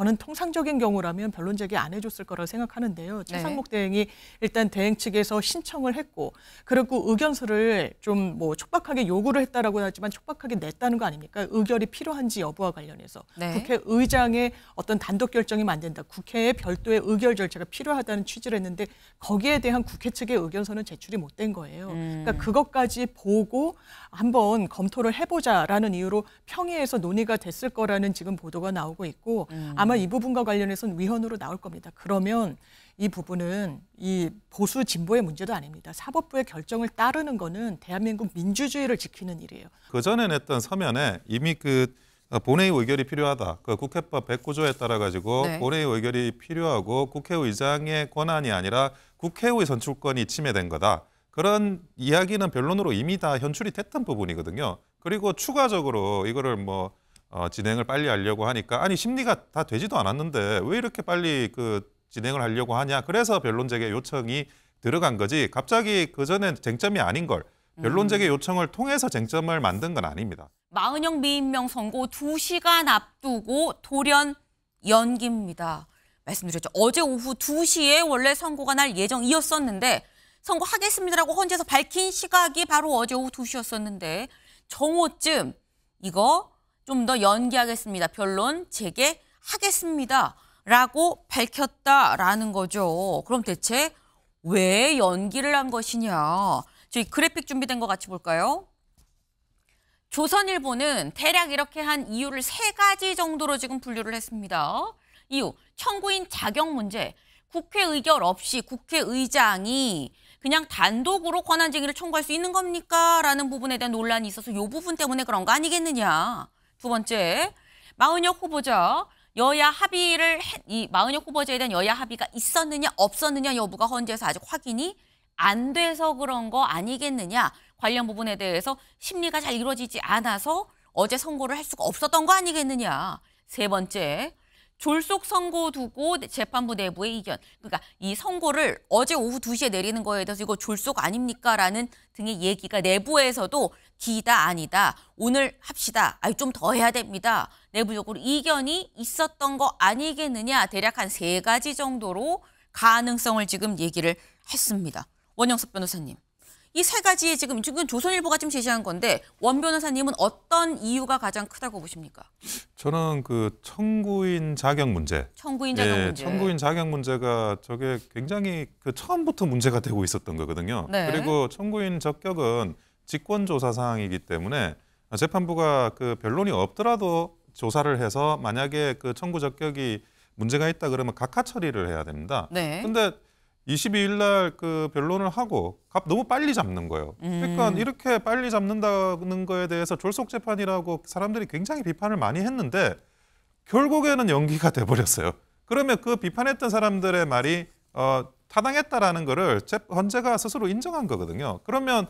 저는 통상적인 경우라면 변론 제기 안 해줬을 거라고 생각하는데요. 최상목 대행이 일단 대행 측에서 신청을 했고 그리고 의견서를 좀 뭐 촉박하게 요구를 했다라고 하지만 촉박하게 냈다는 거 아닙니까? 의결이 필요한지 여부와 관련해서 국회의장의 어떤 단독 결정이면 안 된다. 국회에 별도의 의결 절차가 필요하다는 취지를 했는데 거기에 대한 국회 측의 의견서는 제출이 못 된 거예요. 그러니까 그것까지 보고 한번 검토를 해보자라는 이유로 평의에서 논의가 됐을 거라는 지금 보도가 나오고 있고 아마 이 부분과 관련해서는 위헌으로 나올 겁니다. 그러면 이 부분은 이 보수 진보의 문제도 아닙니다. 사법부의 결정을 따르는 거는 대한민국 민주주의를 지키는 일이에요. 그전에 냈던 서면에 이미 그 본회의 의결이 필요하다. 그 국회법 109조에 따라 가지고 본회의 의결이 필요하고 국회의장의 권한이 아니라 국회의 선출권이 침해된 거다. 그런 이야기는 변론으로 이미 다 현출이 됐던 부분이거든요. 그리고 추가적으로 이거를 뭐 진행을 빨리 하려고 하니까 아니 심리가 다 되지도 않았는데 왜 이렇게 빨리 그 진행을 하려고 하냐. 그래서 변론 재개 요청이 들어간 거지. 갑자기 그전엔 쟁점이 아닌 걸 변론 재개 요청을 통해서 쟁점을 만든 건 아닙니다. 마은영 미임명 선고 2시간 앞두고 돌연 연기입니다. 말씀드렸죠. 어제 오후 2시에 원래 선고가 날 예정이었었는데 선고하겠습니다라고 헌재에서 밝힌 시각이 바로 어제 오후 2시였었는데 정오쯤 이거 좀 더 연기하겠습니다. 변론 재개하겠습니다. 라고 밝혔다라는 거죠. 그럼 대체 왜 연기를 한 것이냐. 저희 그래픽 준비된 거 같이 볼까요? 조선일보는 대략 이렇게 한 이유를 3가지 정도로 지금 분류를 했습니다. 이유, 청구인 자격 문제. 국회 의결 없이 국회의장이 그냥 단독으로 권한쟁의를 청구할 수 있는 겁니까? 라는 부분에 대한 논란이 있어서 이 부분 때문에 그런 거 아니겠느냐. 두 번째, 마은혁 후보자. 이 마은혁 후보자에 대한 여야 합의가 있었느냐 없었느냐 여부가 헌재에서 아직 확인이 안 돼서 그런 거 아니겠느냐. 관련 부분에 대해서 심리가 잘 이루어지지 않아서 어제 선고를 할 수가 없었던 거 아니겠느냐. 세 번째, 졸속 선고 두고 재판부 내부의 이견. 그러니까 이 선고를 어제 오후 2시에 내리는 거에 대해서 이거 졸속 아닙니까? 라는 등의 얘기가 내부에서도 기다 아니다. 오늘 합시다. 좀 더 해야 됩니다. 내부적으로 이견이 있었던 거 아니겠느냐. 대략 한 3가지 정도로 가능성을 지금 얘기를 했습니다. 원영석 변호사님. 이 3가지에 지금 조선일보가 지금 제시한 건데 원 변호사님은 어떤 이유가 가장 크다고 보십니까? 저는 그 청구인 자격 문제. 청구인 자격 문제. 청구인 자격 문제가 저게 굉장히 그 처음부터 문제가 되고 있었던 거거든요. 그리고 청구인 적격은 직권조사 사항이기 때문에 재판부가 그 변론이 없더라도 조사를 해서 만약에 그 청구 적격이 문제가 있다 그러면 각하 처리를 해야 됩니다. 근데 22일 날 그 변론을 하고 너무 빨리 잡는 거예요. 그러니까 이렇게 빨리 잡는다는 거에 대해서 졸속 재판이라고 사람들이 굉장히 비판을 많이 했는데 결국에는 연기가 돼버렸어요. 그러면 그 비판했던 사람들의 말이 타당했다라는 거를 헌재가 스스로 인정한 거거든요. 그러면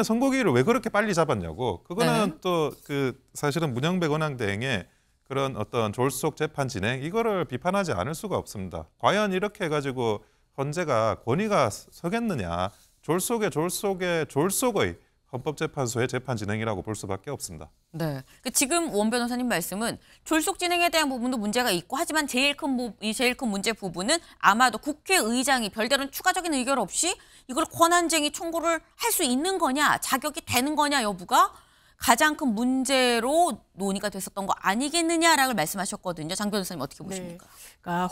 선고기일을 왜 그렇게 빨리 잡았냐고. 그거는 또 그 사실은 문영배 권한대행의 그런 어떤 졸속 재판 진행 이거를 비판하지 않을 수가 없습니다. 과연 이렇게 해가지고 헌재가 권위가 서겠느냐. 졸속의 헌법재판소의 재판 진행이라고 볼 수밖에 없습니다. 네. 지금 원 변호사님 말씀은 졸속 진행에 대한 부분도 문제가 있고 하지만 제일 큰 문제 부분은 아마도 국회의장이 별다른 추가적인 의결 없이 이걸 권한쟁의 청구를 할 수 있는 거냐, 자격이 되는 거냐 여부가 가장 큰 문제로 논의가 됐었던 거 아니겠느냐라고 말씀하셨거든요. 장 변호사님 어떻게 보십니까? 그러니까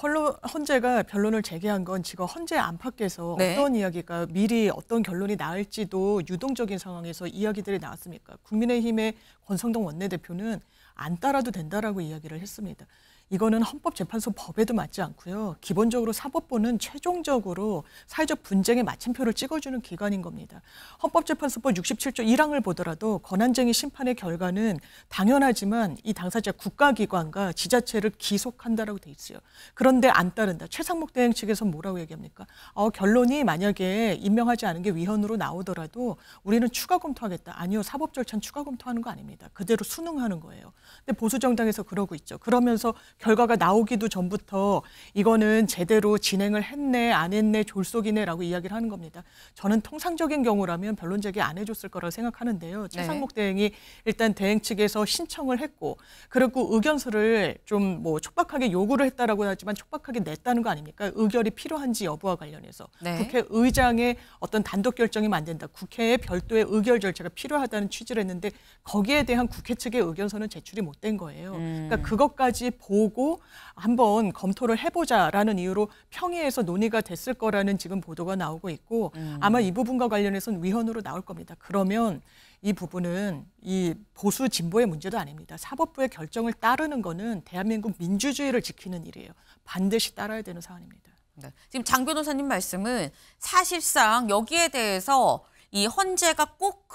헌재가 변론을 재개한 건 지금 헌재 안팎에서 어떤 이야기가 미리 어떤 결론이 나올지도 유동적인 상황에서 이야기들이 나왔습니까? 국민의힘의 권성동 원내대표는 안 따라도 된다라고 이야기를 했습니다. 이거는 헌법재판소 법에도 맞지 않고요. 기본적으로 사법부는 최종적으로 사회적 분쟁의 마침표를 찍어주는 기관인 겁니다. 헌법재판소법 67조 1항을 보더라도 권한쟁의 심판의 결과는 당연하지만 이 당사자 국가기관과 지자체를 기속한다라고 돼 있어요. 그런데 안 따른다. 최상목 대행 측에서 뭐라고 얘기합니까? 결론이 만약에 임명하지 않은 게 위헌으로 나오더라도 우리는 추가 검토하겠다. 아니요. 사법 절차는 추가 검토하는 거 아닙니다. 그대로 순응하는 거예요. 근데 보수정당에서 그러고 있죠. 그러면서 결과가 나오기도 전부터 이거는 제대로 진행을 했네 안 했네 졸속이네라고 이야기를 하는 겁니다. 저는 통상적인 경우라면 변론 제기 안 해줬을 거라고 생각하는데요. 최상목 대행이 일단 대행 측에서 신청을 했고 그리고 의견서를 좀 뭐 촉박하게 요구를 했다라고 하지만 촉박하게 냈다는 거 아닙니까? 의결이 필요한지 여부와 관련해서 국회의장의 어떤 단독 결정이 안 된다. 국회에 별도의 의결 절차가 필요하다는 취지를 했는데 거기에 대한 국회 측의 의견서는 제출이 못 된 거예요. 그러니까 그것까지 보고 한번 검토를 해보자라는 이유로 평의에서 논의가 됐을 거라는 지금 보도가 나오고 있고 아마 이 부분과 관련해서는 위헌으로 나올 겁니다. 그러면 이 부분은 이 보수 진보의 문제도 아닙니다. 사법부의 결정을 따르는 거는 대한민국 민주주의를 지키는 일이에요. 반드시 따라야 되는 사안입니다. 네. 지금 장 변호사님 말씀은 사실상 여기에 대해서 이 헌재가 꼭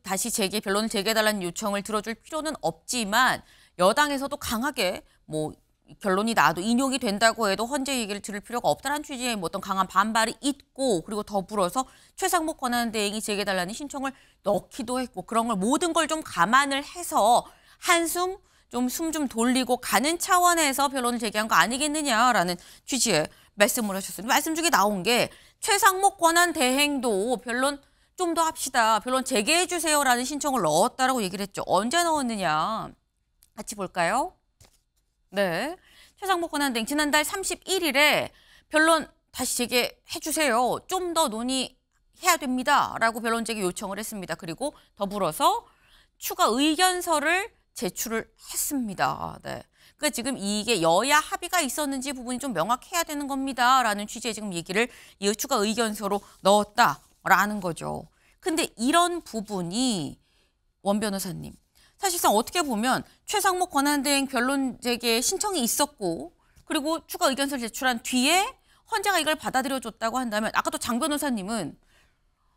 다시 변론을 재개해달라는 요청을 들어줄 필요는 없지만 여당에서도 강하게 뭐 결론이 나도 인용이 된다고 해도 헌재 얘기를 들을 필요가 없다는 취지의 뭐 어떤 강한 반발이 있고 그리고 더불어서 최상목 권한대행이 재개해달라는 신청을 넣기도 했고 그런 걸 모든 걸 좀 감안을 해서 한숨 숨 좀 돌리고 가는 차원에서 변론을 제기한 거 아니겠느냐라는 취지의 말씀을 하셨습니다. 말씀 중에 나온 게 최상목 권한대행도 변론 좀 더 합시다. 변론 재개해 주세요라는 신청을 넣었다라고 얘기를 했죠. 언제 넣었느냐. 같이 볼까요? 네. 최상목 권한대행 지난달 31일에 변론 다시 재개해 주세요. 좀 더 논의해야 됩니다. 라고 변론 재개 요청을 했습니다. 그리고 더불어서 추가 의견서를 제출을 했습니다. 네. 그러니까 지금 이게 여야 합의가 있었는지 부분이 좀 명확해야 되는 겁니다. 라는 취지의 지금 얘기를 이 추가 의견서로 넣었다라는 거죠. 근데 이런 부분이 원 변호사님 사실상 어떻게 보면 최상목 권한대행 변론 재개 신청이 있었고 그리고 추가 의견서를 제출한 뒤에 헌재가 이걸 받아들여줬다고 한다면 아까 또 장 변호사님은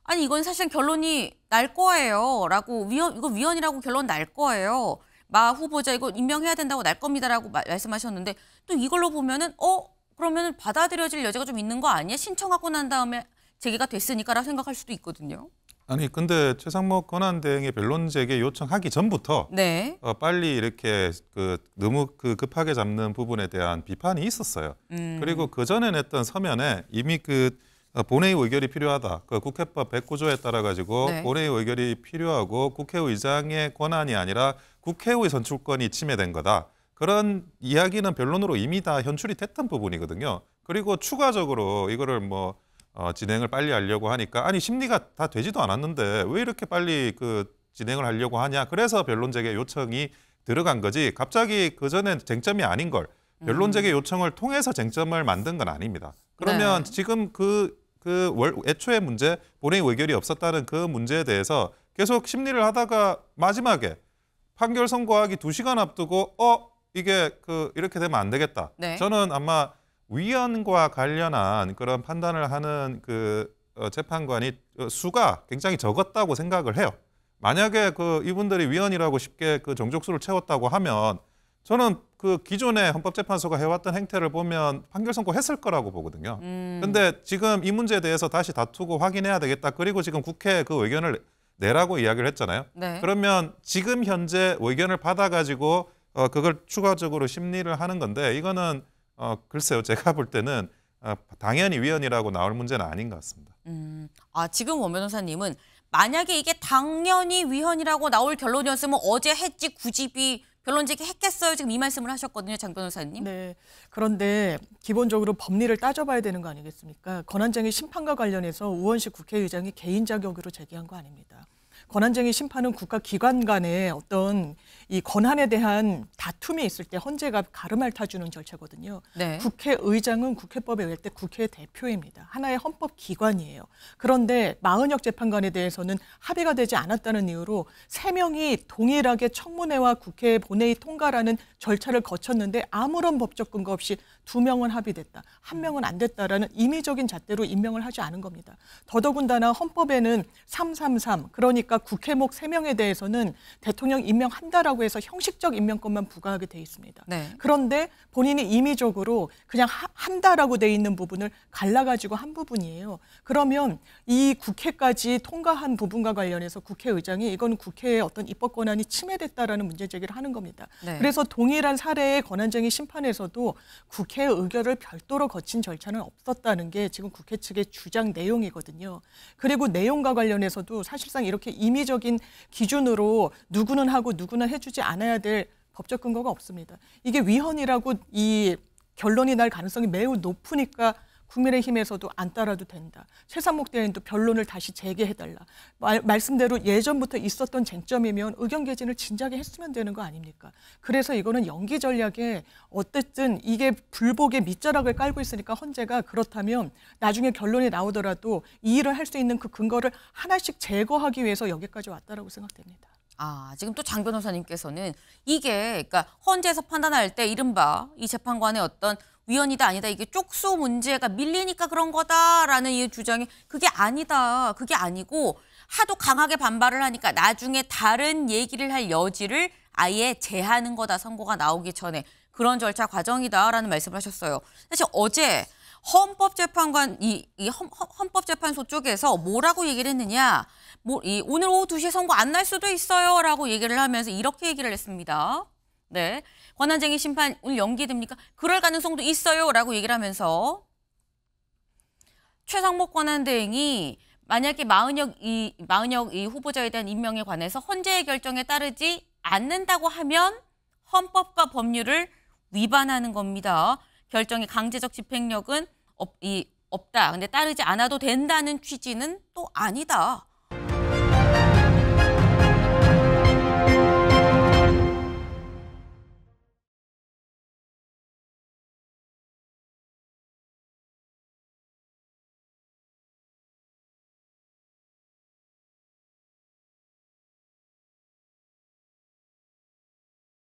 아니 이건 사실은 결론이 날 거예요 라고 이거 위헌이라고 결론 날 거예요. 마 후보자 이거 임명해야 된다고 날 겁니다라고 말씀하셨는데 또 이걸로 보면은 그러면은 받아들여질 여지가 좀 있는 거 아니야? 신청하고 난 다음에 재개가 됐으니까라고 생각할 수도 있거든요. 아니 근데 최상목 권한대행의 변론 재개 요청하기 전부터 네. 빨리 이렇게 너무 급하게 잡는 부분에 대한 비판이 있었어요. 그리고 그 전에 냈던 서면에 이미 본회의 의결이 필요하다. 국회법 109조에 따라 가지고 네. 본회의 의결이 필요하고 국회의장의 권한이 아니라 국회의 선출권이 침해된 거다. 그런 이야기는 변론으로 이미 다 현출이 됐던 부분이거든요. 그리고 추가적으로 이거를 진행을 빨리 하려고 하니까 아니 심리가 다 되지도 않았는데 왜 이렇게 빨리 진행을 하려고 하냐. 그래서 변론 재개 요청이 들어간 거지. 갑자기 그전엔 쟁점이 아닌 걸 변론 재개 요청을 통해서 쟁점을 만든 건 아닙니다. 그러면 네. 지금 애초에 문제, 본회의 의결이 없었다는 그 문제에 대해서 계속 심리를 하다가 마지막에 판결 선고하기 2시간 앞두고 이게 이렇게 되면 안 되겠다. 네. 저는 아마 위헌과 관련한 그런 판단을 하는 재판관이 수가 굉장히 적었다고 생각을 해요. 만약에 이분들이 위헌이라고 쉽게 정족수를 채웠다고 하면 저는 기존에 헌법재판소가 해왔던 행태를 보면 판결 선고했을 거라고 보거든요. 근데 지금 이 문제에 대해서 다시 다투고 확인해야 되겠다. 그리고 지금 국회에 의견을 내라고 이야기를 했잖아요. 네. 그러면 지금 현재 의견을 받아가지고 그걸 추가적으로 심리를 하는 건데 이거는 글쎄요. 제가 볼 때는 당연히 위헌이라고 나올 문제는 아닌 것 같습니다. 지금 원 변호사님은 만약에 이게 당연히 위헌이라고 나올 결론이었으면 어제 했지 굳이 변론 제기했겠어요? 지금 이 말씀을 하셨거든요. 장 변호사님. 네. 그런데 기본적으로 법리를 따져봐야 되는 거 아니겠습니까? 권한쟁의 심판과 관련해서 우원식 국회의장이 개인 자격으로 제기한 거 아닙니다. 권한쟁의 심판은 국가기관 간의 어떤 이 권한에 대한 다툼이 있을 때 헌재가 가름할 타주는 절차거든요. 네. 국회의장은 국회법에 의할 때 국회의 대표입니다. 하나의 헌법기관이에요. 그런데 마은혁 재판관에 대해서는 합의가 되지 않았다는 이유로 3명이 동일하게 청문회와 국회 본회의 통과라는 절차를 거쳤는데 아무런 법적 근거 없이 2명은 합의됐다. 1명은 안 됐다라는 임의적인 잣대로 임명을 하지 않은 겁니다. 더더군다나 헌법에는 333 그러니까 아까 국회목 3명에 대해서는 대통령 임명한다라고 해서 형식적 임명권만 부과하게 돼 있습니다. 네. 그런데 본인이 임의적으로 그냥 한다라고 돼 있는 부분을 갈라가지고 한 부분이에요. 그러면 이 국회까지 통과한 부분과 관련해서 국회의장이 이건 국회의 어떤 입법 권한이 침해됐다라는 문제 제기를 하는 겁니다. 네. 그래서 동일한 사례의 권한쟁의 심판에서도 국회의 의결을 별도로 거친 절차는 없었다는 게 지금 국회 측의 주장 내용이거든요. 그리고 내용과 관련해서도 사실상 이렇게 임의적인 기준으로 누구는 하고 누구는 해주지 않아야 될 법적 근거가 없습니다. 이게 위헌이라고 이 결론이 날 가능성이 매우 높으니까 국민의힘에서도 안 따라도 된다. 최상목 대행도 변론을 다시 재개해달라. 말씀대로 예전부터 있었던 쟁점이면 의견 개진을 진작에 했으면 되는 거 아닙니까? 그래서 이거는 연기 전략에 어쨌든 이게 불복의 밑자락을 깔고 있으니까 헌재가 그렇다면 나중에 결론이 나오더라도 이 일을 할 수 있는 그 근거를 하나씩 제거하기 위해서 여기까지 왔다라고 생각됩니다. 지금 또 장 변호사님께서는 이게 그러니까 헌재에서 판단할 때 이른바 이 재판관의 어떤 위헌이다 아니다 이게 쪽수 문제가 밀리니까 그런 거다라는 이 주장이 그게 아니다. 그게 아니고 하도 강하게 반발을 하니까 나중에 다른 얘기를 할 여지를 아예 제하는 거다. 선고가 나오기 전에 그런 절차 과정이다라는 말씀을 하셨어요. 사실 어제 헌법재판소 쪽에서 뭐라고 얘기를 했느냐. 오늘 오후 2시에 선고 안 날 수도 있어요. 라고 얘기를 하면서 이렇게 얘기를 했습니다. 네. 권한쟁의 심판 오늘 연기됩니까? 그럴 가능성도 있어요. 라고 얘기를 하면서 최상목 권한대행이 만약에 마은혁 이 후보자에 대한 임명에 관해서 헌재의 결정에 따르지 않는다고 하면 헌법과 법률을 위반하는 겁니다. 결정의 강제적 집행력은 없다. 근데 따르지 않아도 된다는 취지는 또 아니다.